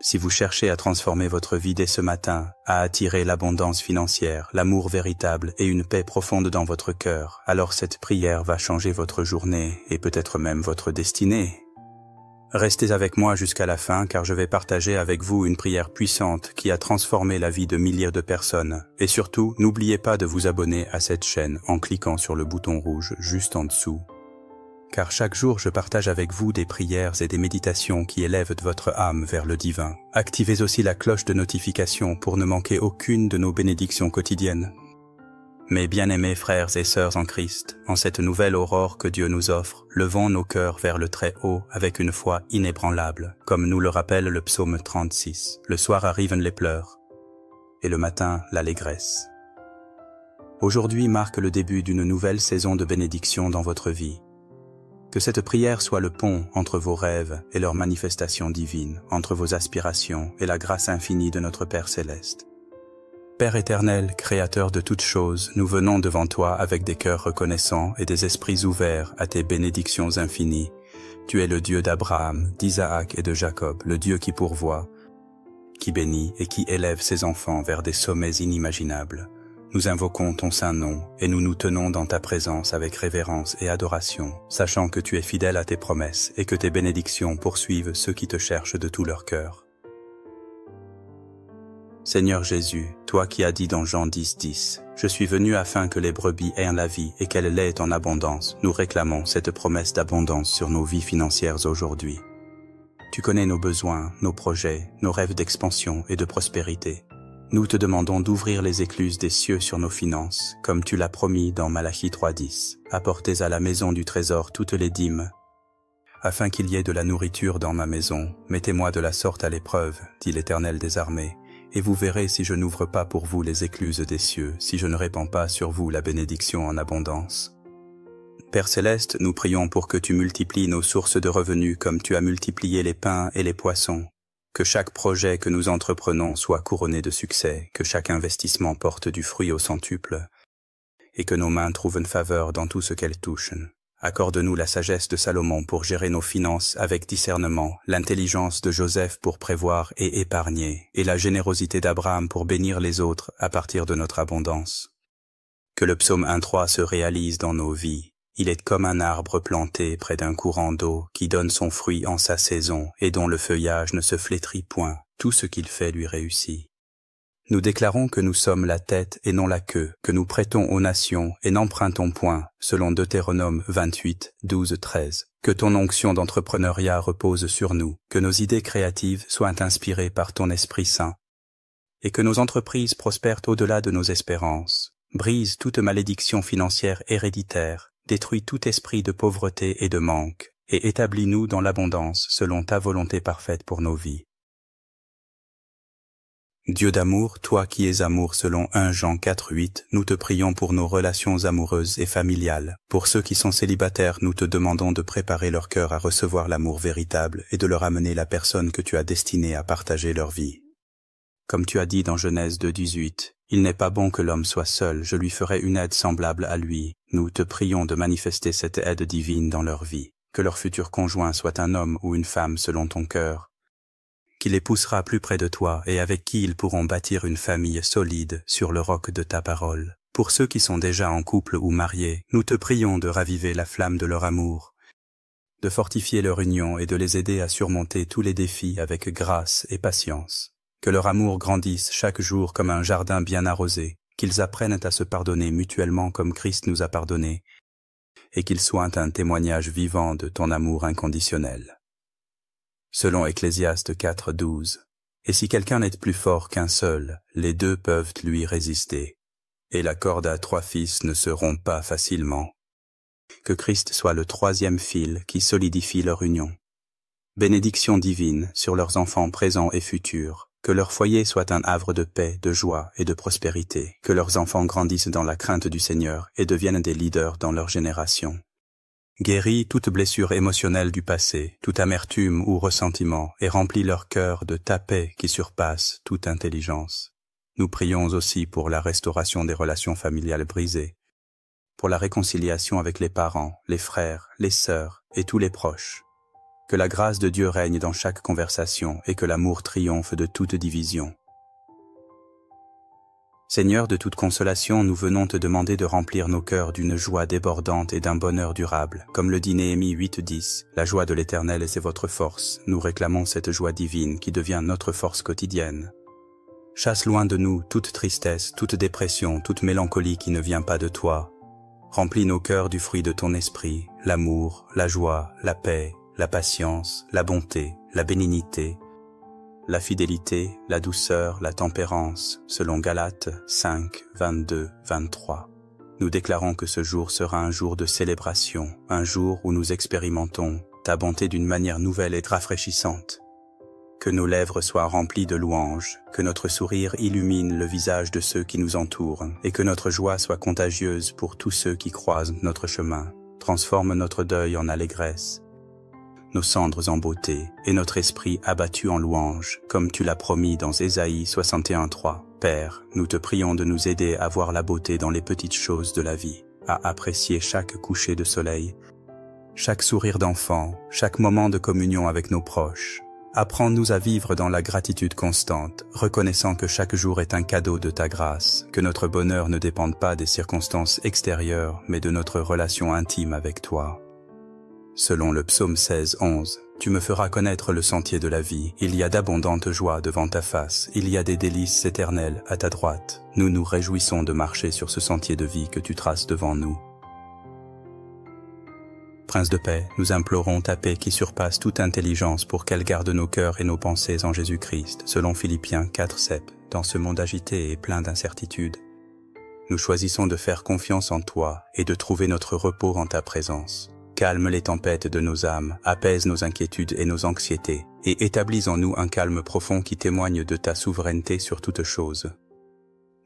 Si vous cherchez à transformer votre vie dès ce matin, à attirer l'abondance financière, l'amour véritable et une paix profonde dans votre cœur, alors cette prière va changer votre journée et peut-être même votre destinée. Restez avec moi jusqu'à la fin car je vais partager avec vous une prière puissante qui a transformé la vie de milliers de personnes. Et surtout, n'oubliez pas de vous abonner à cette chaîne en cliquant sur le bouton rouge juste en dessous. Car chaque jour, je partage avec vous des prières et des méditations qui élèvent votre âme vers le divin. Activez aussi la cloche de notification pour ne manquer aucune de nos bénédictions quotidiennes. Mes bien-aimés frères et sœurs en Christ, en cette nouvelle aurore que Dieu nous offre, levons nos cœurs vers le Très-Haut avec une foi inébranlable, comme nous le rappelle le psaume 36. Le soir arrivent les pleurs, et le matin l'allégresse. Aujourd'hui marque le début d'une nouvelle saison de bénédiction dans votre vie. Que cette prière soit le pont entre vos rêves et leur manifestation divine, entre vos aspirations et la grâce infinie de notre Père Céleste. Père éternel, Créateur de toutes choses, nous venons devant toi avec des cœurs reconnaissants et des esprits ouverts à tes bénédictions infinies. Tu es le Dieu d'Abraham, d'Isaac et de Jacob, le Dieu qui pourvoit, qui bénit et qui élève ses enfants vers des sommets inimaginables. Nous invoquons ton saint nom et nous nous tenons dans ta présence avec révérence et adoration, sachant que tu es fidèle à tes promesses et que tes bénédictions poursuivent ceux qui te cherchent de tout leur cœur. Seigneur Jésus, toi qui as dit dans Jean 10:10, « Je suis venu afin que les brebis aient la vie et qu'elle l'ait en abondance », nous réclamons cette promesse d'abondance sur nos vies financières aujourd'hui. Tu connais nos besoins, nos projets, nos rêves d'expansion et de prospérité. Nous te demandons d'ouvrir les écluses des cieux sur nos finances, comme tu l'as promis dans Malachie 3:10. Apportez à la maison du trésor toutes les dîmes, afin qu'il y ait de la nourriture dans ma maison. Mettez-moi de la sorte à l'épreuve, dit l'Éternel des armées, et vous verrez si je n'ouvre pas pour vous les écluses des cieux, si je ne répands pas sur vous la bénédiction en abondance. Père Céleste, nous prions pour que tu multiplies nos sources de revenus comme tu as multiplié les pains et les poissons. Que chaque projet que nous entreprenons soit couronné de succès, que chaque investissement porte du fruit au centuple, et que nos mains trouvent une faveur dans tout ce qu'elles touchent. Accorde-nous la sagesse de Salomon pour gérer nos finances avec discernement, l'intelligence de Joseph pour prévoir et épargner, et la générosité d'Abraham pour bénir les autres à partir de notre abondance. Que le psaume 1:3 se réalise dans nos vies. Il est comme un arbre planté près d'un courant d'eau qui donne son fruit en sa saison et dont le feuillage ne se flétrit point. Tout ce qu'il fait lui réussit. Nous déclarons que nous sommes la tête et non la queue, que nous prêtons aux nations et n'empruntons point, selon Deutéronome 28:12-13. Que ton onction d'entrepreneuriat repose sur nous, que nos idées créatives soient inspirées par ton Esprit Saint, et que nos entreprises prospèrent au-delà de nos espérances. Brise toute malédiction financière héréditaire, détruis tout esprit de pauvreté et de manque, et établis-nous dans l'abondance selon ta volonté parfaite pour nos vies. Dieu d'amour, toi qui es amour selon 1 Jean 4:8, nous te prions pour nos relations amoureuses et familiales. Pour ceux qui sont célibataires, nous te demandons de préparer leur cœur à recevoir l'amour véritable et de leur amener la personne que tu as destinée à partager leur vie. Comme tu as dit dans Genèse 2:18, « Il n'est pas bon que l'homme soit seul, je lui ferai une aide semblable à lui. » Nous te prions de manifester cette aide divine dans leur vie, que leur futur conjoint soit un homme ou une femme selon ton cœur, qui les poussera plus près de toi et avec qui ils pourront bâtir une famille solide sur le roc de ta parole. Pour ceux qui sont déjà en couple ou mariés, nous te prions de raviver la flamme de leur amour, de fortifier leur union et de les aider à surmonter tous les défis avec grâce et patience. Que leur amour grandisse chaque jour comme un jardin bien arrosé, qu'ils apprennent à se pardonner mutuellement comme Christ nous a pardonnés, et qu'ils soient un témoignage vivant de ton amour inconditionnel. Selon Ecclésiaste 4:12, « Et si quelqu'un n'est plus fort qu'un seul, les deux peuvent lui résister, et la corde à 3 fils ne se rompt pas facilement. » Que Christ soit le 3e fil qui solidifie leur union. Bénédiction divine sur leurs enfants présents et futurs. Que leur foyer soit un havre de paix, de joie et de prospérité. Que leurs enfants grandissent dans la crainte du Seigneur et deviennent des leaders dans leur génération. Guéris toute blessure émotionnelle du passé, toute amertume ou ressentiment, et remplis leur cœur de ta paix qui surpasse toute intelligence. Nous prions aussi pour la restauration des relations familiales brisées, pour la réconciliation avec les parents, les frères, les sœurs et tous les proches. Que la grâce de Dieu règne dans chaque conversation et que l'amour triomphe de toute division. Seigneur de toute consolation, nous venons te demander de remplir nos cœurs d'une joie débordante et d'un bonheur durable. Comme le dit Néhémie 8:10, la joie de l'Éternel c'est votre force. Nous réclamons cette joie divine qui devient notre force quotidienne. Chasse loin de nous toute tristesse, toute dépression, toute mélancolie qui ne vient pas de toi. Remplis nos cœurs du fruit de ton esprit, l'amour, la joie, la paix, la patience, la bonté, la bénignité, la fidélité, la douceur, la tempérance, selon Galates 5, 22, 23. Nous déclarons que ce jour sera un jour de célébration, un jour où nous expérimentons ta bonté d'une manière nouvelle et rafraîchissante. Que nos lèvres soient remplies de louanges, que notre sourire illumine le visage de ceux qui nous entourent, et que notre joie soit contagieuse pour tous ceux qui croisent notre chemin. Transforme notre deuil en allégresse, nos cendres en beauté, et notre esprit abattu en louange, comme tu l'as promis dans Ésaïe 61:3. Père, nous te prions de nous aider à voir la beauté dans les petites choses de la vie, à apprécier chaque coucher de soleil, chaque sourire d'enfant, chaque moment de communion avec nos proches. Apprends-nous à vivre dans la gratitude constante, reconnaissant que chaque jour est un cadeau de ta grâce, que notre bonheur ne dépende pas des circonstances extérieures, mais de notre relation intime avec toi. Selon le psaume 16:11, tu me feras connaître le sentier de la vie. Il y a d'abondantes joies devant ta face. Il y a des délices éternelles à ta droite. Nous nous réjouissons de marcher sur ce sentier de vie que tu traces devant nous. Prince de paix, nous implorons ta paix qui surpasse toute intelligence pour qu'elle garde nos cœurs et nos pensées en Jésus-Christ, selon Philippiens 4:7. Dans ce monde agité et plein d'incertitudes, nous choisissons de faire confiance en toi et de trouver notre repos en ta présence. Calme les tempêtes de nos âmes, apaise nos inquiétudes et nos anxiétés, et établis en nous un calme profond qui témoigne de ta souveraineté sur toute chose.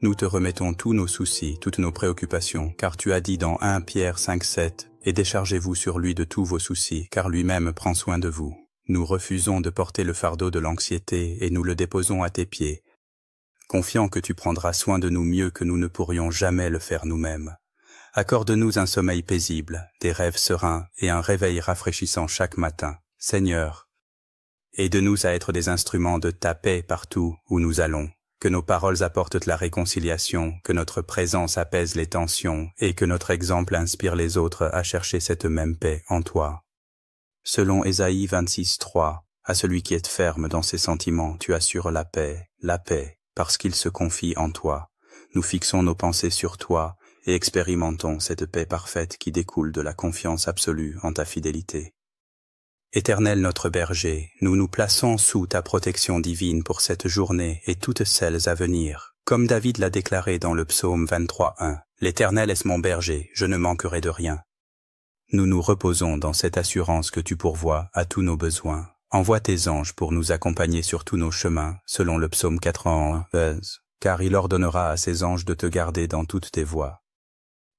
Nous te remettons tous nos soucis, toutes nos préoccupations, car tu as dit dans 1 Pierre 5:7, « Et déchargez-vous sur lui de tous vos soucis, car lui-même prend soin de vous. » Nous refusons de porter le fardeau de l'anxiété et nous le déposons à tes pieds, confiant que tu prendras soin de nous mieux que nous ne pourrions jamais le faire nous-mêmes. Accorde-nous un sommeil paisible, des rêves sereins et un réveil rafraîchissant chaque matin. Seigneur, aide-nous à être des instruments de ta paix partout où nous allons. Que nos paroles apportent la réconciliation, que notre présence apaise les tensions et que notre exemple inspire les autres à chercher cette même paix en toi. Selon Ésaïe 26:3, à celui qui est ferme dans ses sentiments, tu assures la paix, parce qu'il se confie en toi. Nous fixons nos pensées sur toi et expérimentons cette paix parfaite qui découle de la confiance absolue en ta fidélité. Éternel notre berger, nous nous plaçons sous ta protection divine pour cette journée et toutes celles à venir. Comme David l'a déclaré dans le psaume 23:1, « L'Éternel est mon berger, je ne manquerai de rien. » Nous nous reposons dans cette assurance que tu pourvois à tous nos besoins. Envoie tes anges pour nous accompagner sur tous nos chemins, selon le psaume 81, car il ordonnera à ses anges de te garder dans toutes tes voies.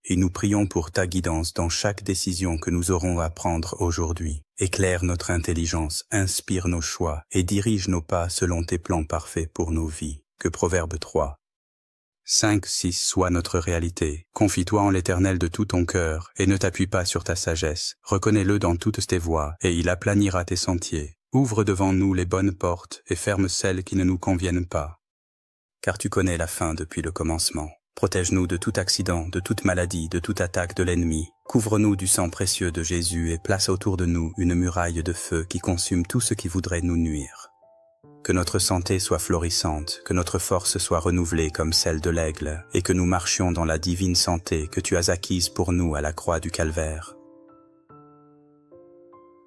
Et nous prions pour ta guidance dans chaque décision que nous aurons à prendre aujourd'hui. Éclaire notre intelligence, inspire nos choix et dirige nos pas selon tes plans parfaits pour nos vies. Que Proverbe 3, 5-6 soit notre réalité. Confie-toi en l'Éternel de tout ton cœur et ne t'appuie pas sur ta sagesse. Reconnais-le dans toutes tes voies et il aplanira tes sentiers. Ouvre devant nous les bonnes portes et ferme celles qui ne nous conviennent pas. Car tu connais la fin depuis le commencement. Protège-nous de tout accident, de toute maladie, de toute attaque de l'ennemi. Couvre-nous du sang précieux de Jésus et place autour de nous une muraille de feu qui consume tout ce qui voudrait nous nuire. Que notre santé soit florissante, que notre force soit renouvelée comme celle de l'aigle, et que nous marchions dans la divine santé que tu as acquise pour nous à la croix du Calvaire.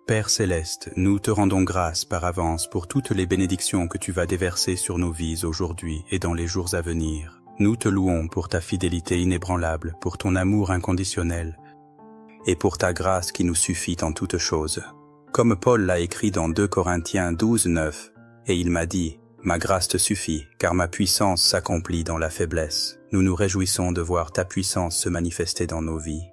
Père céleste, nous te rendons grâce par avance pour toutes les bénédictions que tu vas déverser sur nos vies aujourd'hui et dans les jours à venir. Nous te louons pour ta fidélité inébranlable, pour ton amour inconditionnel et pour ta grâce qui nous suffit en toutes choses. Comme Paul l'a écrit dans 2 Corinthiens 12:9, et il m'a dit, « Ma grâce te suffit, car ma puissance s'accomplit dans la faiblesse. » Nous nous réjouissons de voir ta puissance se manifester dans nos vies.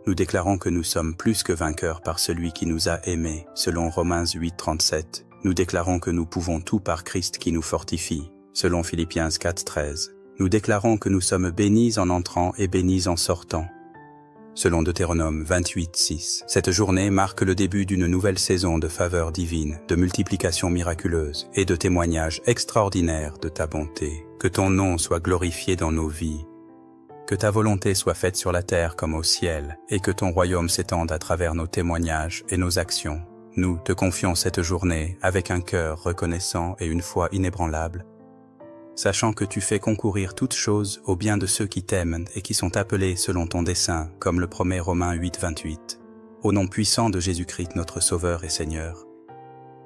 Nous déclarons que nous sommes plus que vainqueurs par celui qui nous a aimés, selon Romains 8:37. Nous déclarons que nous pouvons tout par Christ qui nous fortifie, selon Philippiens 4:13. Nous déclarons que nous sommes bénis en entrant et bénis en sortant. selon Deutéronome 28:6. Cette journée marque le début d'une nouvelle saison de faveur divine, de multiplication miraculeuse et de témoignages extraordinaires de ta bonté. Que ton nom soit glorifié dans nos vies. Que ta volonté soit faite sur la terre comme au ciel, et que ton royaume s'étende à travers nos témoignages et nos actions. Nous te confions cette journée avec un cœur reconnaissant et une foi inébranlable, sachant que tu fais concourir toutes choses au bien de ceux qui t'aiment et qui sont appelés selon ton dessein, comme le promet Romains 8:28. Au nom puissant de Jésus-Christ notre Sauveur et Seigneur,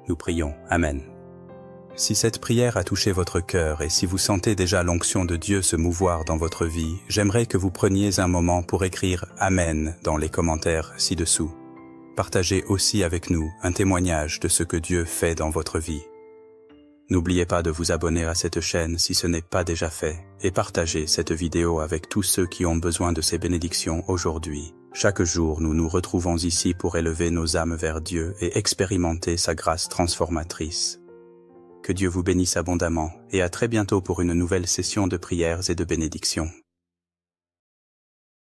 nous prions. Amen. Si cette prière a touché votre cœur et si vous sentez déjà l'onction de Dieu se mouvoir dans votre vie, j'aimerais que vous preniez un moment pour écrire « Amen » dans les commentaires ci-dessous. Partagez aussi avec nous un témoignage de ce que Dieu fait dans votre vie. N'oubliez pas de vous abonner à cette chaîne si ce n'est pas déjà fait et partagez cette vidéo avec tous ceux qui ont besoin de ces bénédictions aujourd'hui. Chaque jour, nous nous retrouvons ici pour élever nos âmes vers Dieu et expérimenter sa grâce transformatrice. Que Dieu vous bénisse abondamment et à très bientôt pour une nouvelle session de prières et de bénédictions.